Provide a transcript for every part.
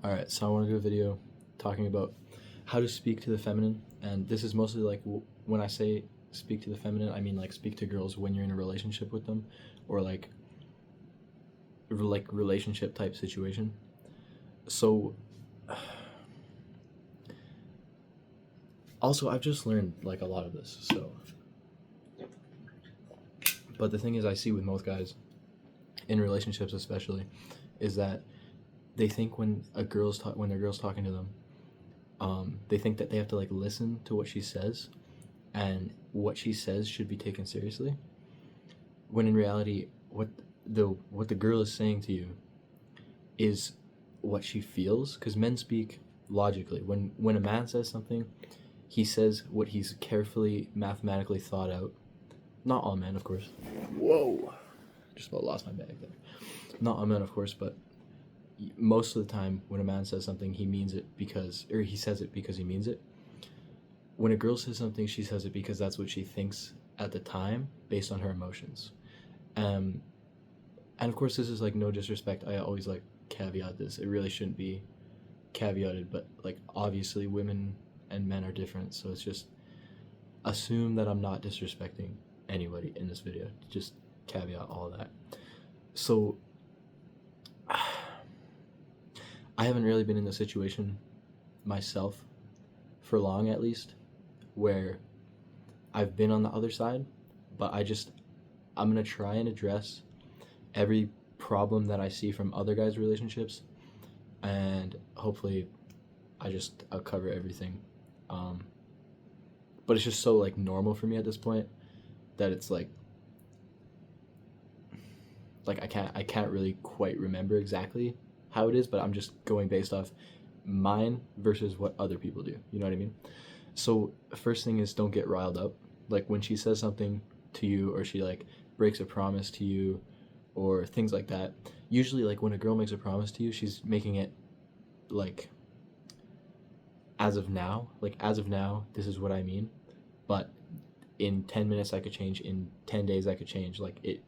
Alright, so I want to do a video talking about how to speak to the feminine, and this is mostly like when I say speak to the feminine, I mean like speak to girls when you're in a relationship with them, or like relationship type situation. So, also I've just learned like a lot of this. But the thing is, I see with most guys in relationships, especially, is that they think when their girl's talking to them, they think that they have to like listen to what she says, and what she says should be taken seriously. When in reality, what the girl is saying to you is what she feels, because men speak logically. When a man says something, he says what he's carefully mathematically thought out. Not all men, of course. Whoa, just about lost my bag there. Not all men, of course, but most of the time when a man says something, he means it he says it because he means it. When a girl says something, she says it because that's what she thinks at the time based on her emotions. And of course, this is like no disrespect. I always like caveat this. It really shouldn't be caveated, but like obviously women and men are different, so it's just assume that I'm not disrespecting anybody in this video. Just caveat all that. So I haven't really been in the situation myself for long, at least, where I've been on the other side, but I'm gonna try and address every problem that I see from other guys' relationships, and hopefully I'll cover everything. But it's just so like normal for me at this point that it's like I can't really quite remember exactly how it is, but I'm just going based off mine versus what other people do. You know what I mean? So first thing is, don't get riled up. Like when she says something to you, or she like breaks a promise to you, or things like that. Usually, like when a girl makes a promise to you, she's making it like as of now. Like as of now, this is what I mean. But in 10 minutes I could change. In 10 days I could change. Like it,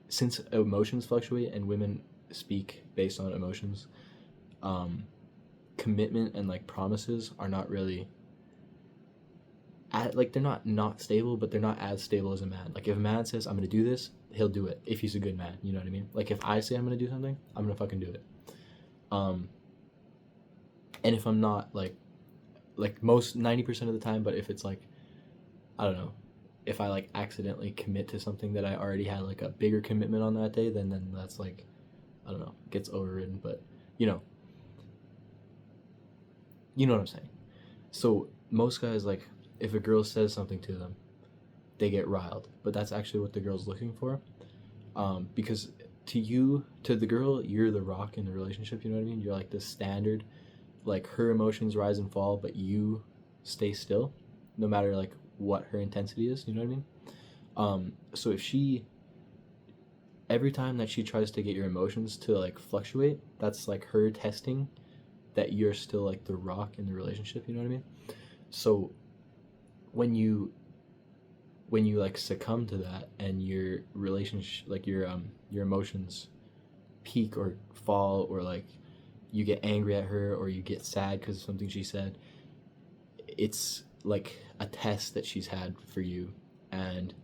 since emotions fluctuate and women speak based on emotions, commitment and like promises are not really they're not stable, but they're not as stable as a man. Like if a man says I'm gonna do this, he'll do it if he's a good man. You know what I mean? Like if I say I'm gonna do something, I'm gonna fucking do it. And if I'm not, like most 90% of the time, but if it's like, I don't know, if I like accidentally commit to something that I already had like a bigger commitment on that day, then that's like, I don't know, gets overridden. But you know what I'm saying. So most guys, like if a girl says something to them, they get riled, but that's actually what the girl's looking for. Because to the girl, you're the rock in the relationship. You know what I mean? You're like the standard. Like her emotions rise and fall, but you stay still, no matter like what her intensity is. You know what I mean? So if every time that she tries to get your emotions to like fluctuate, that's like her testing that you're still like the rock in the relationship. You know what I mean? So when you like succumb to that, and your relationship, like your emotions peak or fall, or like you get angry at her, or you get sad because of something she said, it's like a test that she's had for you, and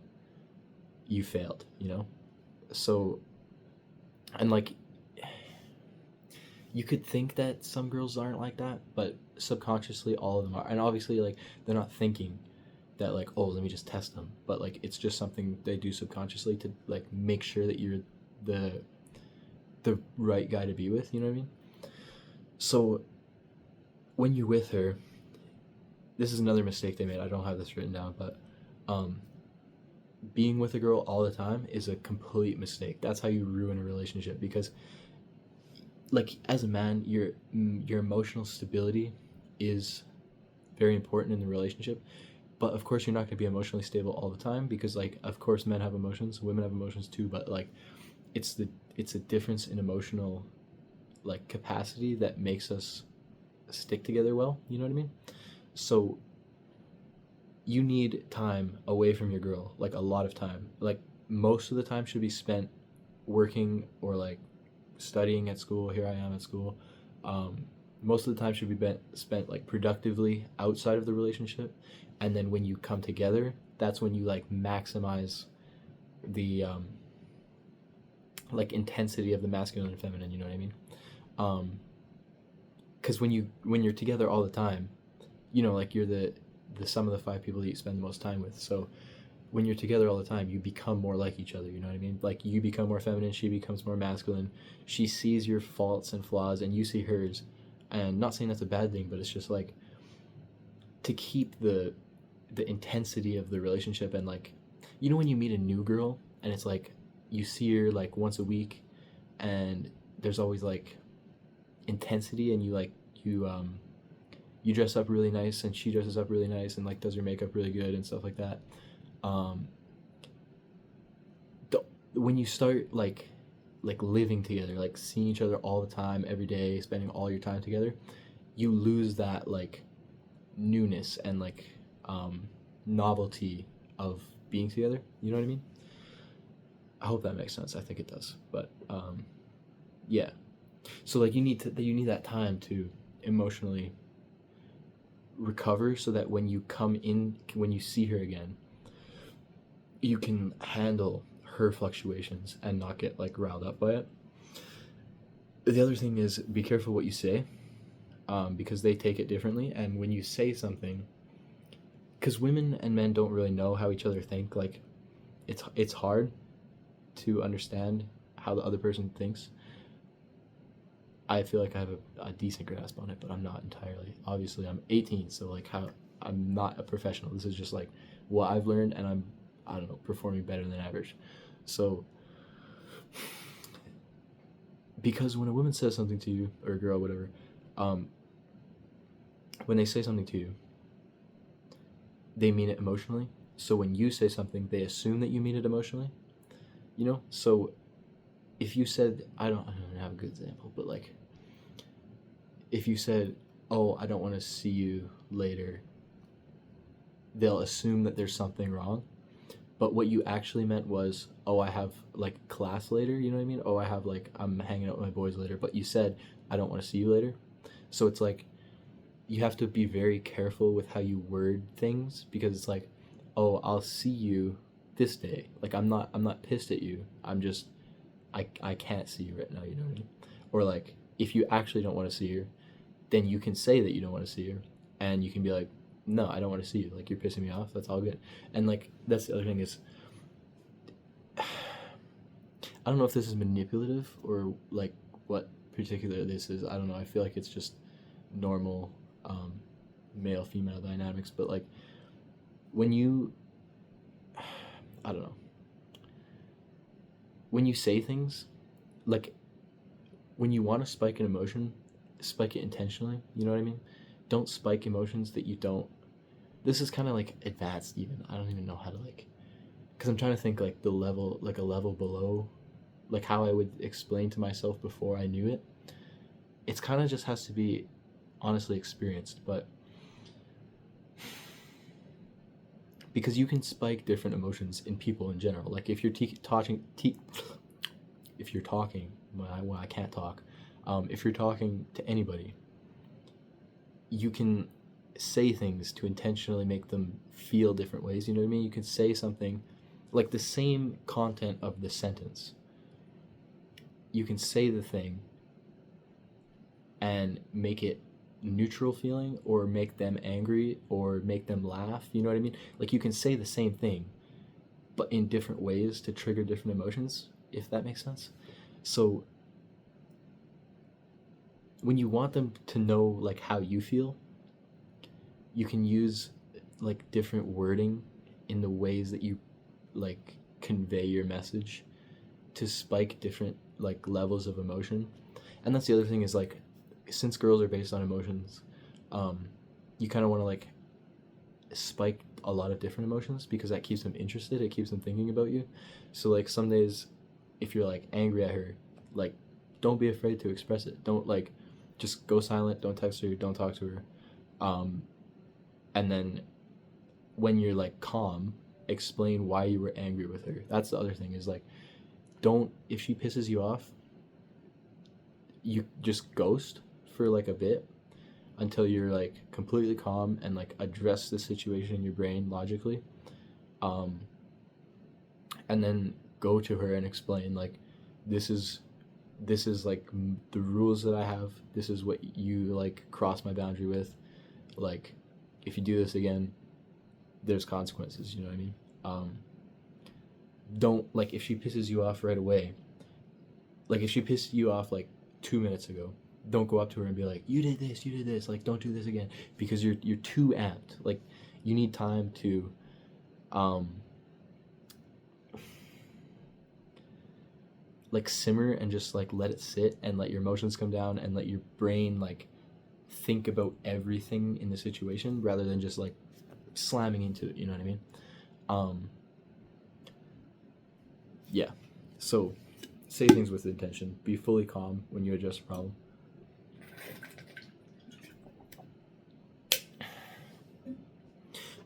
you failed, you know? So, and like, you could think that some girls aren't like that, but subconsciously all of them are. And obviously, like, they're not thinking that like, oh, let me just test them, but like it's just something they do subconsciously to like make sure that you're the right guy to be with. You know what I mean? So when you're with her, this is another mistake they made. I don't have this written down, but being with a girl all the time is a complete mistake. That's how you ruin a relationship, because like as a man, your emotional stability is very important in the relationship. But of course you're not going to be emotionally stable all the time, because like of course men have emotions, women have emotions too, but like it's a difference in emotional like capacity that makes us stick together well. You know what I mean? So you need time away from your girl, like a lot of time. Like most of the time should be spent working or like studying at school. Here I am at school, Most of the time should be spent like productively outside of the relationship, and then when you come together, that's when you like maximize the like intensity of the masculine and feminine. You know what I mean? Because when you're together all the time, you know, like you're the sum of the five people that you spend the most time with. So when you're together all the time, you become more like each other. You know what I mean? Like you become more feminine, she becomes more masculine. She sees your faults and flaws, and you see hers. And not saying that's a bad thing, but it's just like to keep the intensity of the relationship. And like, you know, when you meet a new girl and it's like you see her like once a week, and there's always like intensity, and you dress up really nice and she dresses up really nice and like does her makeup really good and stuff like that. um when you start like living together, like seeing each other all the time, every day, spending all your time together, you lose that like newness and like novelty of being together. You know what I mean? I hope that makes sense. I think it does. But yeah. So like you need that time to emotionally recover, so that when you see her again, you can handle her fluctuations and not get like riled up by it. The other thing is be careful what you say, because they take it differently. And when you say something, because women and men don't really know how each other think, like it's hard to understand how the other person thinks. I feel like I have a decent grasp on it, but I'm not entirely. Obviously, I'm 18, so like how I'm not a professional. This is just like what I've learned, and I don't know, performing better than average. So because when a woman says something to you, or a girl, whatever, um, when they say something to you, they mean it emotionally. So when you say something, they assume that you mean it emotionally. You know. So if you said, I don't have a good example, but like if you said, "Oh, I don't want to see you later," they'll assume that there's something wrong. But what you actually meant was, "Oh, I have like class later." You know what I mean? "Oh, I'm hanging out with my boys later." But you said, "I don't want to see you later." So it's like you have to be very careful with how you word things, because it's like, "Oh, I'll see you this day." Like I'm not pissed at you. I'm just I can't see you right now. You know what I mean? Or like if you actually don't want to see her, then you can say that you don't want to see her, and you can be like, "No, I don't want to see you. Like you're pissing me off. That's all good." And like that's the other thing is, I don't know if this is manipulative or like what particular this is. I don't know. I feel like it's just normal um, male female dynamics, but like when you, I don't know, when you say things, like when you want to spike an emotion, spike it intentionally. You know what I mean? Don't spike emotions that you don't. This is kind of like advanced, even. I don't even know how to like, because I'm trying to think like the level, like a level below, like how I would explain to myself before I knew it. It's kind of just has to be honestly experienced, but because you can spike different emotions in people in general. Like if you're if you're talking when I can't talk, if you're talking to anybody, you can say things to intentionally make them feel different ways. You know what I mean? You can say something like the same content of the sentence. You can say the thing and make it neutral feeling, or make them angry, or make them laugh. You know what I mean? Like you can say the same thing but in different ways to trigger different emotions, if that makes sense. So when you want them to know like how you feel, you can use like different wording in the ways that you like convey your message to spike different like levels of emotion. And that's the other thing is like, since girls are based on emotions, you kind of want to like spike a lot of different emotions, because that keeps them interested, it keeps them thinking about you. So like some days if you're like angry at her, like don't be afraid to express it. Don't like just go silent, don't text her, don't talk to her. And then when you're like calm, explain why you were angry with her. That's the other thing is like, don't, if she pisses you off, you just ghost for like a bit until you're like completely calm and like address the situation in your brain logically, um, and then go to her and explain like this is like the rules that I have. This is what you like cross my boundary with. Like, if you do this again, there's consequences. You know what I mean? Don't like if she pisses you off right away. Like if she pissed you off like 2 minutes ago, don't go up to her and be like, "You did this, you did this." Like, don't do this again because you're too amped. Like, you need time to, um, like simmer and just like let it sit and let your emotions come down and let your brain like think about everything in the situation rather than just like slamming into it. You know what I mean? Um, yeah. So say things with intention. Be fully calm when you address a problem.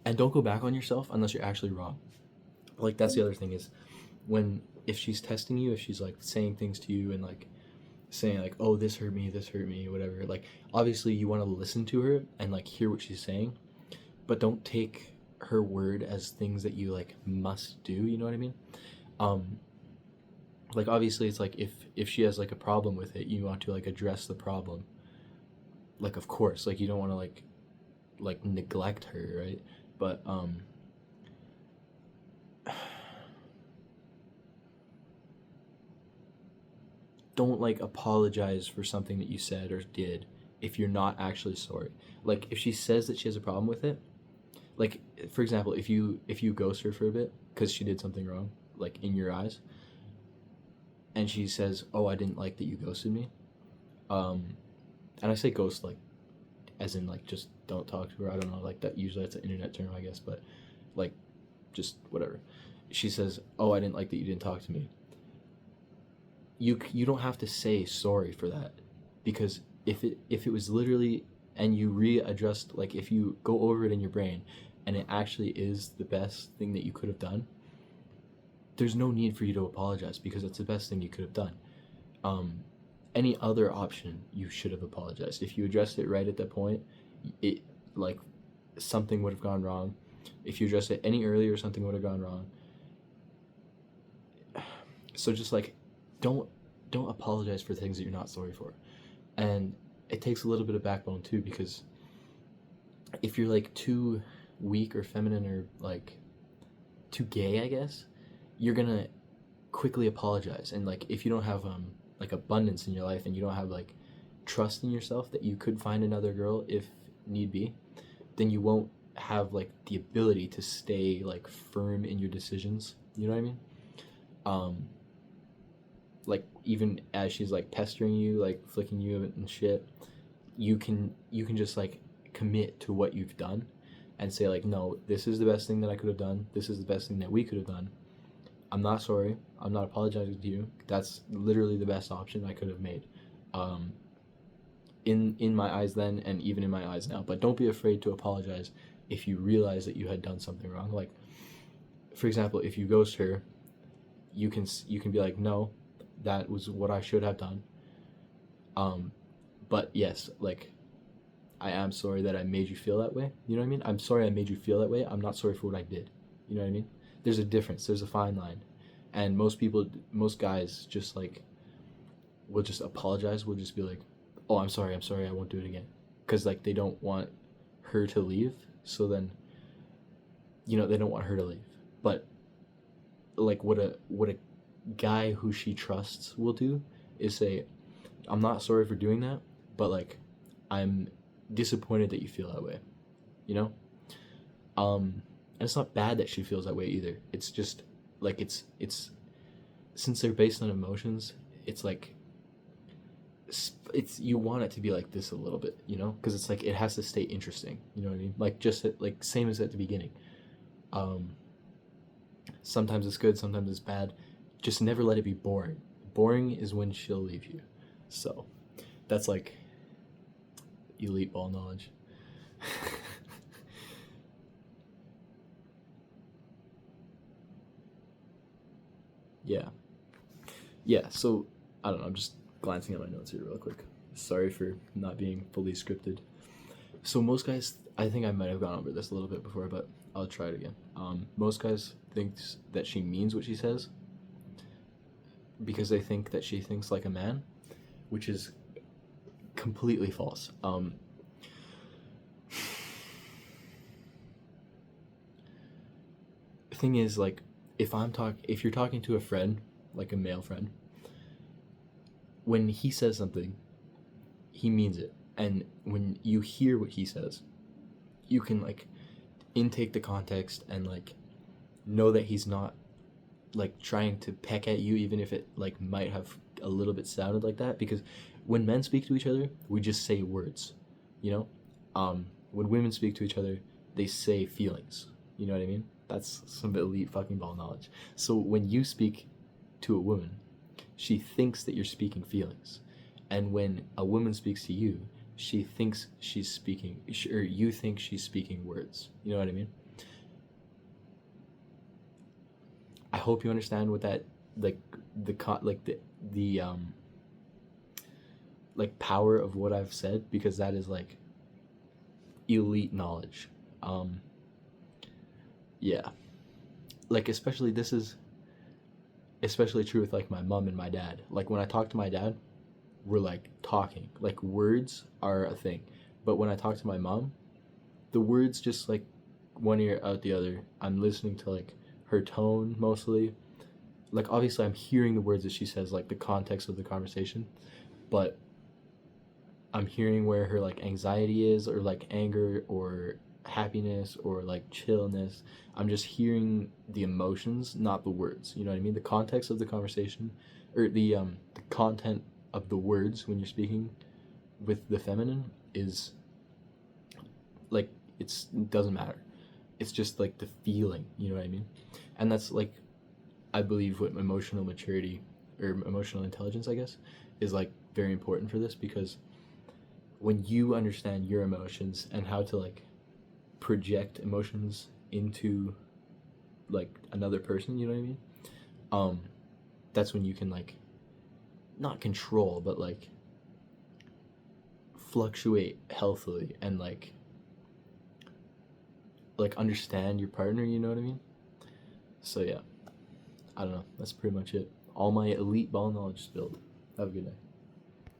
And don't go back on yourself unless you're actually wrong. Like that's the other thing is when if she's testing you, if she's like saying things to you and like saying like, "Oh, this hurt me, whatever." Like obviously you want to listen to her and like hear what she's saying, but don't take her word as things that you like must do, you know what I mean? Um like obviously it's like if she has like a problem with it, you want to like address the problem. Like of course, like you don't want to like neglect her, right? But don't like apologize for something that you said or did if you're not actually sorry. Like if she says that she has a problem with it, like for example, if you ghost her for a bit because she did something wrong, like in your eyes, and she says, "Oh, I didn't like that you ghosted me," um, and I say ghost like as in like just don't talk to her. I don't know, like that usually that's an internet term, I guess, but like just whatever. She says, "Oh, I didn't like that you didn't talk to me." You don't have to say sorry for that because if it was literally and you readjust like if you go over it in your brain and it actually is the best thing that you could have done, there's no need for you to apologize because it's the best thing you could have done. um any other option you should have apologized. If you addressed it right at that point, it like something would have gone wrong. If you addressed it any earlier, something would have gone wrong. So just like don't don't apologize for things that you're not sorry for. And it takes a little bit of backbone too because if you're like too weak or feminine or like too gay, I guess, you're gonna quickly apologize. And like if you don't have like abundance in your life and you don't have like trust in yourself that you could find another girl if need be, then you won't have like the ability to stay like firm in your decisions. You know what I mean? Um, like even as she's like pestering you, like flicking you and shit, you can just like commit to what you've done and say like, no, this is the best thing that I could have done. This is the best thing that we could have done. I'm not sorry. I'm not apologizing to you. That's literally the best option I could have made. Um, in my eyes then and even in my eyes now. But don't be afraid to apologize if you realize that you had done something wrong. Like for example, if you ghost her, you can be like, no, that was what I should have done. Um, but yes, like I am sorry that I made you feel that way. You know what I mean? I'm sorry I made you feel that way. I'm not sorry for what I did. You know what I mean? There's a difference. There's a fine line. And most guys just like will just apologize. Will just be like, "Oh, I'm sorry. I'm sorry. I won't do it again." Cuz like they don't want her to leave. So then, they don't want her to leave. But like what a guy who she trusts will do is say, "I'm not sorry for doing that, but like I'm disappointed that you feel that way." You know? And it's not bad that she feels that way either. It's just like it's since they're based on emotions, it's like it's you want it to be like this a little bit, because it's like it has to stay interesting. You know what I mean? Like just like same as at the beginning. Um, Sometimes it's good, sometimes it's bad. Just never let it be boring. Boring is when she'll leave you. So that's like elite ball knowledge. Yeah. Yeah, so I don't know, I'm just glancing at my notes here real quick. Sorry for not being fully scripted. So most guys, I think I might have gone over this a little bit before, but I'll try it again. Most guys thinks that she means what she says because they think that she thinks like a man, which is completely false. Thing is, like, if you're talking to a friend, like a male friend, when he says something, he means it, and when you hear what he says, you can like intake the context and like know that he's not like trying to peck at you, even if it like might have a little bit sounded like that. Because when men speak to each other, we just say words, you know. When women speak to each other, they say feelings. You know what I mean? That's some elite fucking ball knowledge. So when you speak to a woman, she thinks that you're speaking feelings, and when a woman speaks to you, she thinks she's speaking, or you think she's speaking words. You know what I mean? I hope you understand what that like the like power of what I've said, because that is like elite knowledge. Yeah, like especially this is especially true with like my mom and my dad. Like when I talk to my dad, we're like talking. Like words are a thing. But when I talk to my mom, the words just like one ear out the other. I'm listening to like her tone mostly. Like obviously I'm hearing the words that she says, like the context of the conversation, but I'm hearing where her like anxiety is, or like anger, or happiness, or like chillness. I'm just hearing the emotions, not the words. You know what I mean? The context of the conversation, or the content of the words when you're speaking with the feminine is like it doesn't matter. It's just like the feeling. You know what I mean? And that's like I believe what emotional maturity or emotional intelligence, I guess, is like very important for this, because when you understand your emotions and how to like project emotions into like another person, you know what I mean? Um, that's when you can like not control, but like fluctuate healthily and like understand your partner, you know what I mean? So yeah, I don't know. That's pretty much it. All my elite ball knowledge spilled. Have a good night.